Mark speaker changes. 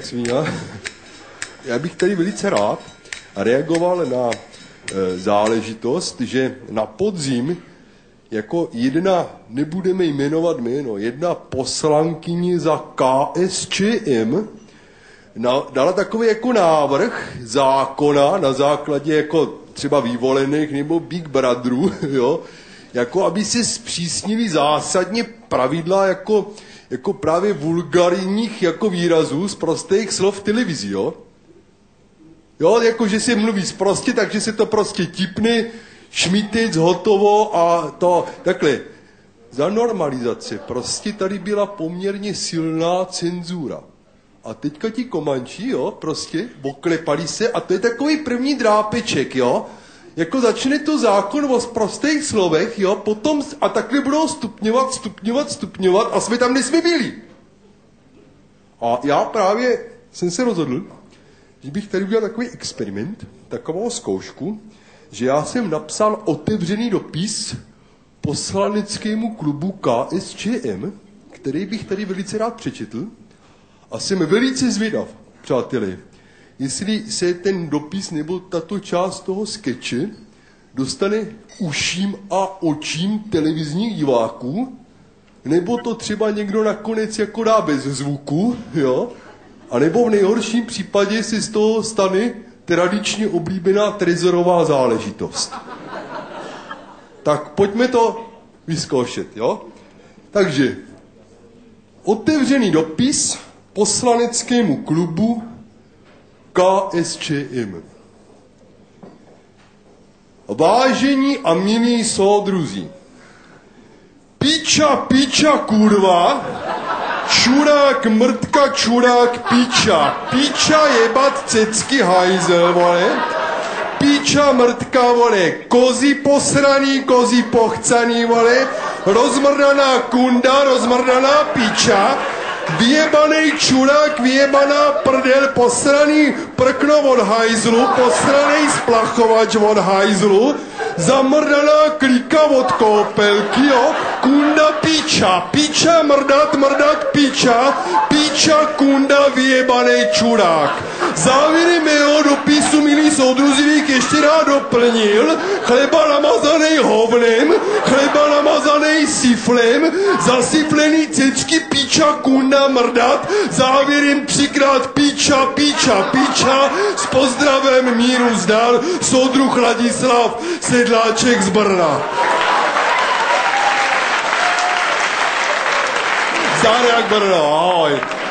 Speaker 1: jak svíňa. Já bych tady velice rád reagoval na záležitost, že na podzim jako jedna, nebudeme jmenovat jméno, jedna poslankyně za KSČM dala takový jako návrh zákona na základě jako třeba vyvolených nebo Big Brotherů, jo, jako aby se zpřísnili zásadně pravidla jako právě vulgarijních jako výrazů z prostých slov v televizi, jo. Jo, jako že se mluví sprostě, takže se to prostě tipne, šmitec, hotovo a to, takhle. Za normalizace prostě tady byla poměrně silná cenzura. A teďka ti komanči, jo, prostě oklepali se a to je takový první drápeček, jo. Jako začne to zákon o prostých slovech, jo, potom a takhle budou stupňovat a jsme tam, kde jsme byli. A já právě jsem se rozhodl, že bych tady udělal takový experiment, takovou zkoušku, že já jsem napsal otevřený dopis poslaneckému klubu KSČM, který bych tady velice rád přečetl. A jsem velice zvědav, přátelé, jestli se ten dopis nebo tato část toho skeče dostane uším a očím televizních diváků, nebo to třeba někdo nakonec jako dá bez zvuku, jo? A nebo v nejhorším případě se z toho stane tradičně oblíbená trezorová záležitost. Tak pojďme to vyzkoušet, jo? Takže otevřený dopis poslaneckému klubu KSČM. Vážení a milí soudruzi, piča, kurva, čurák, mrtka, čurák, piča jebat cecky hajzel, vole, piča, mrtka, vole, kozy posraný, kozy pochcaný, vole, rozmrdaná kunda, rozmrdaná piča, vyjebanej čurák, vyjebaná prdel, posraný prkno od hajzlu, posranej splachovač od hajzlu, zamrdaná klika od koupelky, jo, kunda piča, mrdat piča, kunda, vyjebanej čurák. Závěrem mého dopisu, milí soudruzi, bych ještě rád doplnil, chleba namazanej hovnem, chleba namazanej siflem, zasyflený cečky, piča, kunda, mrdat, závěrem 3krát piča, s pozdravem míru zdar, soudruh Ladislav Sedláček z Brna. Zdar jak Brno, ahoj.